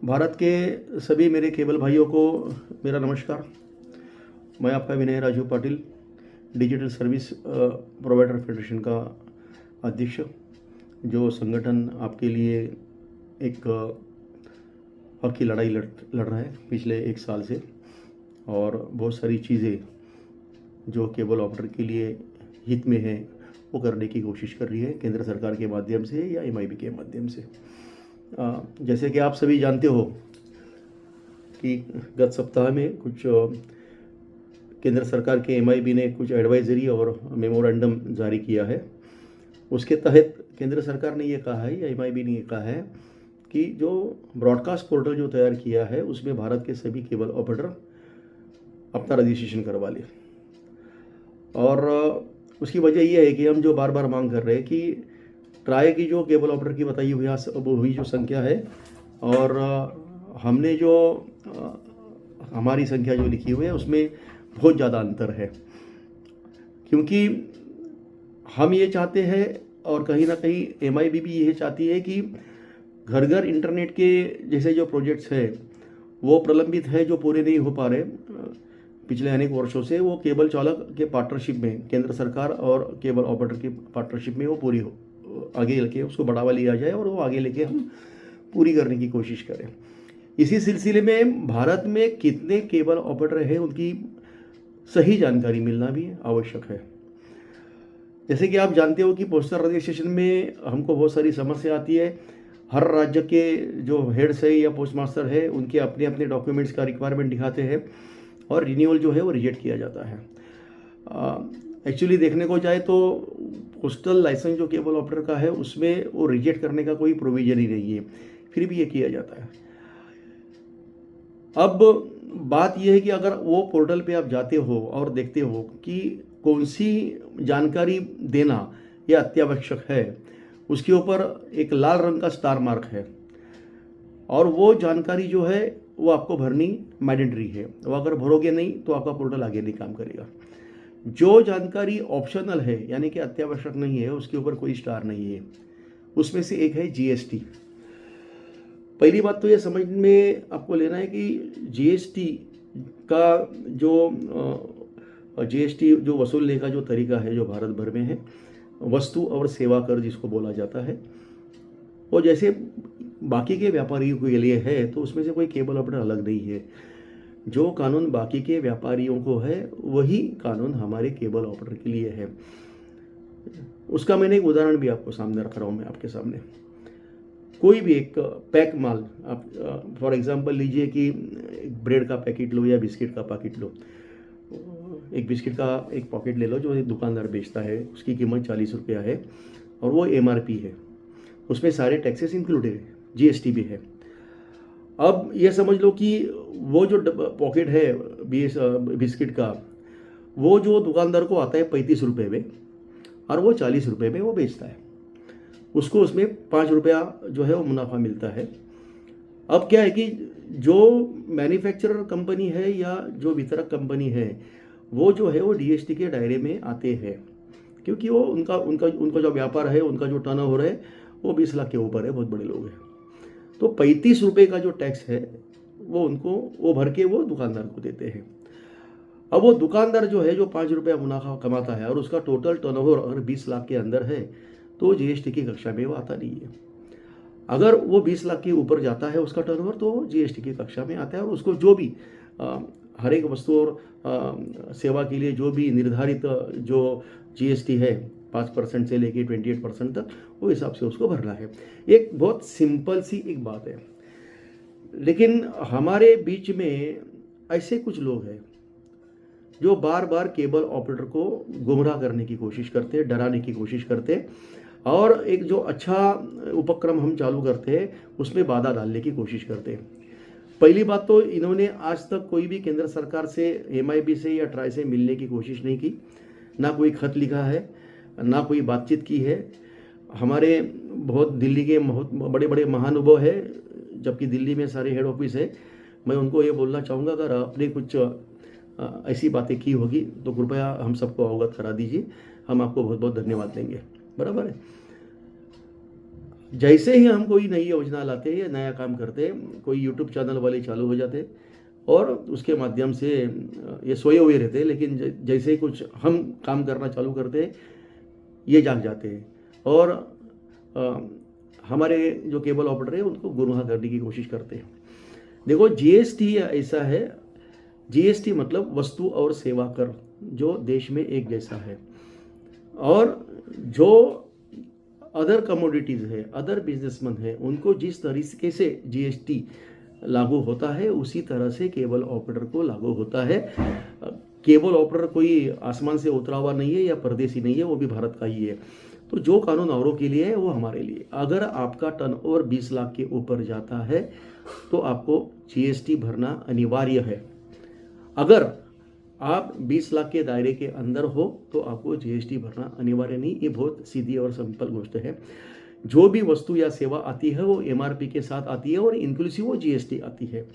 भारत के सभी मेरे केबल भाइयों को मेरा नमस्कार। मैं आपका Vinay Raju Patil, digital service provider federation का अध्यक्ष, जो संगठन आपके लिए एक हक की लड़ाई लड़ रहा है पिछले एक साल से, और बहुत सारी चीज़ें जो केबल ऑपरेटर के लिए हित में है वो करने की कोशिश कर रही है केंद्र सरकार के माध्यम से या एमआईबी के माध्यम से। जैसे कि आप सभी जानते हो कि गत सप्ताह में कुछ केंद्र सरकार के एमआईबी ने कुछ एडवाइजरी और मेमोरेंडम जारी किया है। उसके तहत केंद्र सरकार ने ये कहा है या एमआईबी ने ये कहा है कि जो ब्रॉडकास्ट पोर्टल जो तैयार किया है उसमें भारत के सभी केबल ऑपरेटर अपना रजिस्ट्रेशन करवा ले। और उसकी वजह यह है कि हम जो बार बार मांग कर रहे हैं कि ट्राई की जो केबल ऑपरेटर की बताई हुई जो संख्या है और हमने जो हमारी संख्या जो लिखी हुई है उसमें बहुत ज़्यादा अंतर है, क्योंकि हम ये चाहते हैं और कहीं ना कहीं एमआईबी भी ये चाहती है कि घर घर इंटरनेट के जैसे जो प्रोजेक्ट्स है वो प्रलंबित है, जो पूरे नहीं हो पा रहे पिछले अनेक वर्षों से, वो केबल चालक के पार्टनरशिप में, केंद्र सरकार और केबल ऑपरेटर की पार्टनरशिप में वो पूरी हो आगे लेके उसको बढ़ावा लिया जाए और वो आगे लेके हम पूरी करने की कोशिश करें। इसी सिलसिले में भारत में कितने केबल ऑपरेटर हैं उनकी सही जानकारी मिलना भी आवश्यक है। जैसे कि आप जानते हो कि पोस्टल रजिस्ट्रेशन में हमको बहुत सारी समस्या आती है। हर राज्य के जो हेड्स है या पोस्ट मास्टर है उनके अपने अपने डॉक्यूमेंट्स का रिक्वायरमेंट दिखाते हैं और रिन्यूअल जो है वो रिजेक्ट किया जाता है। एक्चुअली देखने को जाए तो पोस्टल लाइसेंस जो केबल ऑपरेटर का है उसमें वो रिजेक्ट करने का कोई प्रोविजन ही नहीं है, फिर भी ये किया जाता है। अब बात यह है कि अगर वो पोर्टल पे आप जाते हो और देखते हो कि कौन सी जानकारी देना यह अत्यावश्यक है, उसके ऊपर एक लाल रंग का स्टार मार्क है और वो जानकारी जो है वो आपको भरनी मैंडेटरी है। वो अगर भरोगे नहीं तो आपका पोर्टल आगे नहीं काम करेगा। जो जानकारी ऑप्शनल है यानी कि अत्यावश्यक नहीं है उसके ऊपर कोई स्टार नहीं है। उसमें से एक है जीएसटी। पहली बात तो ये समझ में आपको लेना है कि जीएसटी का जीएसटी जो वसूलने का जो तरीका है जो भारत भर में है, वस्तु और सेवा कर जिसको बोला जाता है, वो जैसे बाकी के व्यापारियों के लिए है तो उसमें से कोई केबल ऑपरेटर अलग नहीं है। जो कानून बाकी के व्यापारियों को है वही कानून हमारे केबल ऑपरेटर के लिए है। उसका मैंने एक उदाहरण भी आपको सामने रख रहा हूँ। मैं आपके सामने कोई भी एक पैक माल आप फॉर एग्जांपल लीजिए कि ब्रेड का पैकेट लो या बिस्किट का पैकेट लो। एक बिस्किट का एक पॉकेट ले लो जो एक दुकानदार बेचता है, उसकी कीमत 40 रुपया है और वो एमआरपी है, उसमें सारे टैक्सेस इंक्लूडेड है, जीएसटी भी है। अब ये समझ लो कि वो जो पॉकेट है बिस्किट का, वो जो दुकानदार को आता है 35 रुपये में और वो 40 रुपये में वो बेचता है, उसको उसमें 5 रुपया जो है वो मुनाफा मिलता है। अब क्या है कि जो मैन्युफैक्चरर कंपनी है या जो वितरक कंपनी है वो जो है वो डीएसटी के दायरे में आते हैं, क्योंकि वो उनका जो व्यापार है, उनका जो टर्नओवर है वो 20 लाख के ऊपर है, बहुत बड़े लोग हैं। तो 35 रुपये का जो टैक्स है वो भर के वो दुकानदार को देते हैं। अब वो दुकानदार जो है जो 5 रुपया मुनाफा कमाता है और उसका टोटल टर्नओवर अगर 20 लाख के अंदर है तो जीएसटी की कक्षा में वो आता नहीं है। अगर वो 20 लाख के ऊपर जाता है उसका टर्नओवर तो जीएसटी की कक्षा में आता है और उसको जो भी हर एक वस्तु और सेवा के लिए जो भी निर्धारित जो जीएसटी है 5% से लेके 28% तक, वो हिसाब से उसको भरना है। एक बहुत सिंपल सी एक बात है, लेकिन हमारे बीच में ऐसे कुछ लोग हैं जो बार बार केबल ऑपरेटर को गुमराह करने की कोशिश करते हैं, डराने की कोशिश करते हैं और एक जो अच्छा उपक्रम हम चालू करते हैं उसमें बाधा डालने की कोशिश करते हैं। पहली बात तो इन्होंने आज तक कोई भी केंद्र सरकार से, एमआईबी से या ट्राई से मिलने की कोशिश नहीं की, ना कोई खत लिखा है, ना कोई बातचीत की है। हमारे बहुत दिल्ली के बहुत बड़े बड़े महानुभाव है, जबकि दिल्ली में सारे हेड ऑफिस है। मैं उनको ये बोलना चाहूँगा अगर आपने कुछ ऐसी बातें की होगी तो कृपया हम सबको अवगत करा दीजिए, हम आपको बहुत बहुत धन्यवाद देंगे। बराबर है। जैसे ही हम कोई नई योजना लाते हैं या नया काम करते हैं, कोई यूट्यूब चैनल वाले चालू हो जाते हैं और उसके माध्यम से ये सोए हुए रहते हैं, लेकिन जैसे ही कुछ हम काम करना चालू करते हैं ये जाग जाते हैं और हमारे जो केबल ऑपरेटर है उनको गुमराह करने की कोशिश करते हैं। देखो, जीएसटी ऐसा है, जीएसटी मतलब वस्तु और सेवा कर, जो देश में एक जैसा है, और जो अदर कमोडिटीज़ है, अदर बिजनेसमैन है, उनको जिस तरीके से जीएसटी लागू होता है उसी तरह से केबल ऑपरेटर को लागू होता है। केबल ऑपरेटर कोई आसमान से उतरा हुआ नहीं है या परदेसी नहीं है, वो भी भारत का ही है। तो जो कानून औरों के लिए है वो हमारे लिए। अगर आपका टर्नओवर 20 लाख के ऊपर जाता है तो आपको जीएसटी भरना अनिवार्य है। अगर आप 20 लाख के दायरे के अंदर हो तो आपको जीएसटी भरना अनिवार्य नहीं। ये बहुत सीधी और सिंपल गोष्ट है। जो भी वस्तु या सेवा आती है वो एमआरपी के साथ आती है और इंक्लूसिव वो जीएसटी आती है,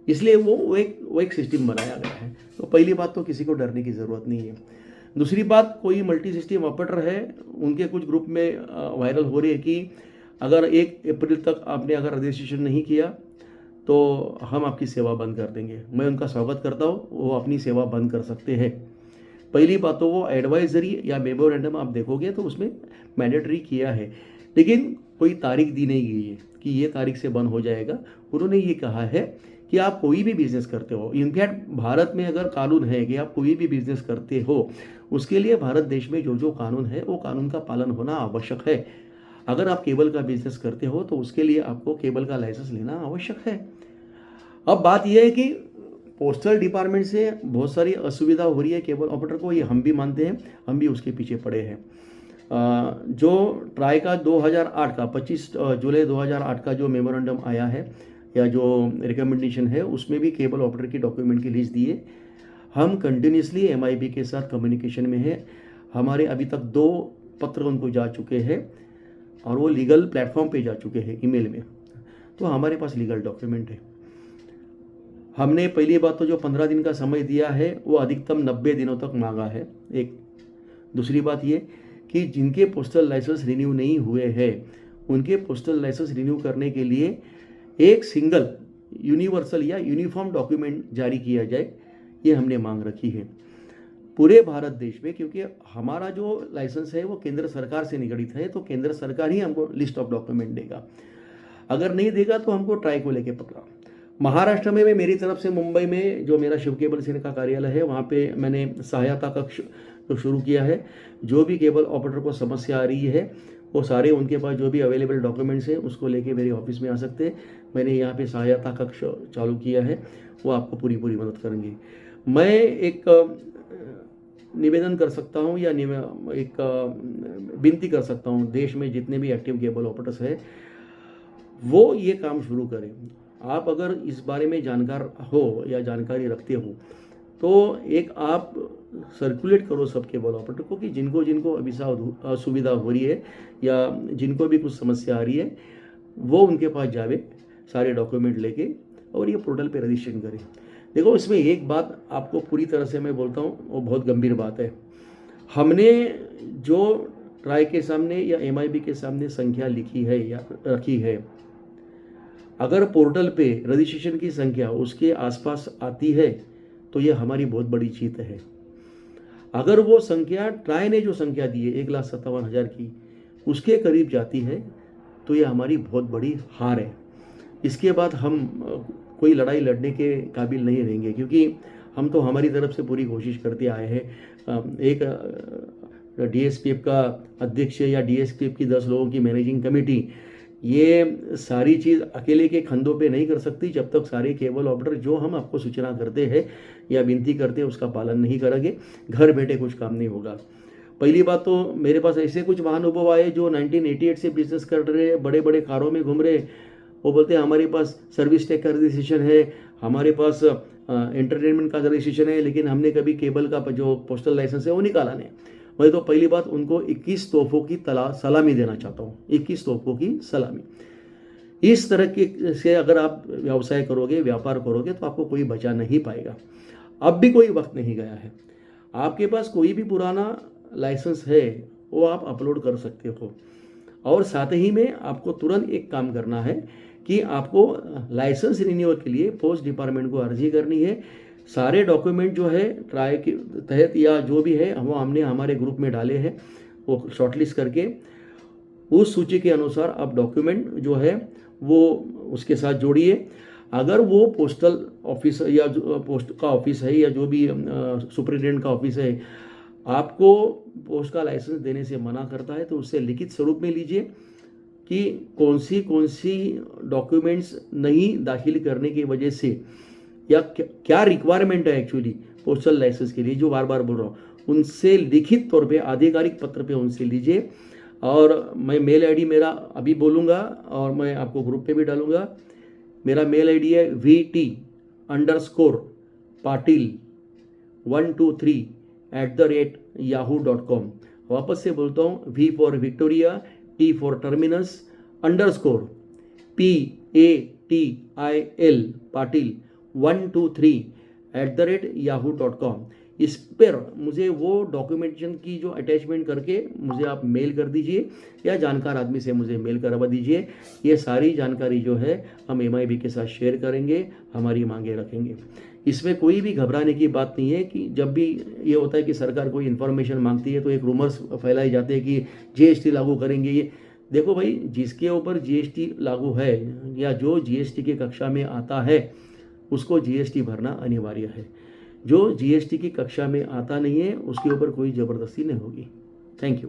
इसलिए वो एक सिस्टम बनाया गया है। तो पहली बात तो किसी को डरने की ज़रूरत नहीं है। दूसरी बात, कोई मल्टी सिस्टम ऑपरेटर है, उनके कुछ ग्रुप में वायरल हो रही है कि अगर 1 अप्रैल तक आपने अगर रजिस्ट्रेशन नहीं किया तो हम आपकी सेवा बंद कर देंगे। मैं उनका स्वागत करता हूँ, वो अपनी सेवा बंद कर सकते हैं। पहली बात तो वो एडवाइजरी या मेमोरेंडम आप देखोगे तो उसमें मैंडेटरी किया है, लेकिन कोई तारीख दी नहीं गई है कि ये तारीख से बंद हो जाएगा। उन्होंने ये कहा है कि आप कोई भी बिजनेस करते हो, इनफैक्ट भारत में अगर कानून है कि आप कोई भी बिजनेस करते हो, उसके लिए भारत देश में जो जो कानून है वो कानून का पालन होना आवश्यक है। अगर आप केबल का बिजनेस करते हो तो उसके लिए आपको केबल का लाइसेंस लेना आवश्यक है। अब बात यह है कि पोस्टल डिपार्टमेंट से बहुत सारी असुविधा हो रही है केबल ऑपरेटर को, ये हम भी मानते हैं, हम भी उसके पीछे पड़े हैं। जो ट्राई का 2008 का 25 जुलाई 2008 का जो मेमोरेंडम आया है या जो रिकमेंडेशन है, उसमें भी केबल ऑपरेटर की डॉक्यूमेंट की लिस्ट दी है। हम कंटिन्यूसली एमआईबी के साथ कम्युनिकेशन में है। हमारे अभी तक 2 पत्र उनको जा चुके हैं और वो लीगल प्लेटफॉर्म पे जा चुके हैं ईमेल में, तो हमारे पास लीगल डॉक्यूमेंट है। हमने पहली बात तो जो 15 दिन का समय दिया है वो अधिकतम 90 दिनों तक मांगा है, एक। दूसरी बात ये कि जिनके पोस्टल लाइसेंस रिन्यू नहीं हुए हैं उनके पोस्टल लाइसेंस रिन्यू करने के लिए एक सिंगल यूनिवर्सल या यूनिफॉर्म डॉक्यूमेंट जारी किया जाए, ये हमने मांग रखी है पूरे भारत देश में। क्योंकि हमारा जो लाइसेंस है वो केंद्र सरकार से निगडित है, तो केंद्र सरकार ही हमको लिस्ट ऑफ डॉक्यूमेंट देगा। अगर नहीं देगा तो हमको ट्राई को लेके पकड़ा। महाराष्ट्र में मैं मेरी तरफ से मुंबई में जो मेरा शिव केबल सेना का कार्यालय है वहाँ पे मैंने सहायता कक्ष तो शुरू किया है। जो भी केबल ऑपरेटर को समस्या आ रही है वो सारे उनके पास जो भी अवेलेबल डॉक्यूमेंट्स हैं उसको लेके मेरे ऑफिस में आ सकते हैं। मैंने यहाँ पे सहायता कक्ष चालू किया है, वो आपको पूरी मदद करेंगे। मैं एक निवेदन कर सकता हूँ या एक विनती कर सकता हूँ, देश में जितने भी एक्टिव केबल ऑपरेटर्स हैं वो ये काम शुरू करें। आप अगर इस बारे में जानकार हो या जानकारी रखते हो तो एक आप सर्कुलेट करो सब केबल ऑपरेटर को कि जिनको जिनको अभी असुविधा हो रही है या जिनको भी कुछ समस्या आ रही है वो उनके पास जावे सारे डॉक्यूमेंट लेके और ये पोर्टल पे रजिस्ट्रेशन करें। देखो, इसमें एक बात आपको पूरी तरह से मैं बोलता हूँ, वो बहुत गंभीर बात है। हमने जो ट्राई के सामने या एमआईबी के सामने संख्या लिखी है या रखी है, अगर पोर्टल पे रजिस्ट्रेशन की संख्या उसके आसपास आती है तो ये हमारी बहुत बड़ी जीत है। अगर वो संख्या ट्राई ने जो संख्या दी है 1,57,000 की उसके करीब जाती है तो ये हमारी बहुत बड़ी हार है। इसके बाद हम कोई लड़ाई लड़ने के काबिल नहीं रहेंगे, क्योंकि हम तो हमारी तरफ से पूरी कोशिश करते आए हैं। एक डीएसपीएफ का अध्यक्ष या डीएसपीएफ की 10 लोगों की मैनेजिंग कमेटी ये सारी चीज़ अकेले के खंधों पे नहीं कर सकती जब तक सारे केबल ऑपरेटर जो हम आपको सूचना करते हैं या विनती करते हैं उसका पालन नहीं करेंगे, घर बैठे कुछ काम नहीं होगा। पहली बात तो मेरे पास ऐसे कुछ महानुभाव आए जो 1988 से बिजनेस कर रहे, बड़े बड़े कारों में घूम रहे, वो बोलते हैं हमारे पास सर्विस टैक्स का रजिस्ट्रेशन है, हमारे पास एंटरटेनमेंट का रजिस्ट्रेशन है, लेकिन हमने कभी केबल का जो पोस्टल लाइसेंस है वो निकाला नहीं। मैं तो पहली बात उनको 21 तोहफों की सलामी देना चाहता हूँ, 21 तोहफों की सलामी। इस तरह के से अगर आप व्यवसाय करोगे, व्यापार करोगे तो आपको कोई बचा नहीं पाएगा। अब भी कोई वक्त नहीं गया है। आपके पास कोई भी पुराना लाइसेंस है वो आप अपलोड कर सकते हो। और साथ ही में आपको तुरंत एक काम करना है कि आपको लाइसेंस रिन्यूअल के लिए पोस्ट डिपार्टमेंट को अर्जी करनी है। सारे डॉक्यूमेंट जो है ट्राई के तहत या जो भी है वो हमने हमारे ग्रुप में डाले हैं, वो शॉर्टलिस्ट करके उस सूची के अनुसार आप डॉक्यूमेंट जो है वो उसके साथ जोड़िए। अगर वो पोस्टल ऑफिस या पोस्ट का ऑफिस है या जो भी सुपरिटेंडेंट का ऑफिस है आपको पोस्ट का लाइसेंस देने से मना करता है तो उससे लिखित स्वरूप में लीजिए कि कौन सी डॉक्यूमेंट्स नहीं दाखिल करने की वजह से या क्या रिक्वायरमेंट है एक्चुअली पोस्टल लाइसेंस के लिए, जो बार बार बोल रहा हूँ, उनसे लिखित तौर पे आधिकारिक पत्र पे उनसे लीजिए। और मैं मेल आईडी मेरा अभी बोलूँगा और मैं आपको ग्रुप पे भी डालूँगा। मेरा मेल आईडी है vt_patil123@yahoo.com। वापस से बोलता हूँ, V for Victoria, T for terminus, _PATIL Patil 123@yahoo.com। इस पर मुझे वो डॉक्यूमेंटेशन की जो अटैचमेंट करके मुझे आप मेल कर दीजिए या जानकार आदमी से मुझे मेल करवा दीजिए। ये सारी जानकारी जो है हम MIB के साथ शेयर करेंगे, हमारी मांगे रखेंगे। इसमें कोई भी घबराने की बात नहीं है कि जब भी ये होता है कि सरकार कोई इन्फॉर्मेशन मांगती है तो एक रूमर्स फैलाए जाते हैं कि GST लागू करेंगे। ये देखो भाई, जिसके ऊपर GST लागू है या जो GST की कक्षा में आता है उसको GST भरना अनिवार्य है। जो GST की कक्षा में आता नहीं है उसके ऊपर कोई ज़बरदस्ती नहीं होगी। Thank you.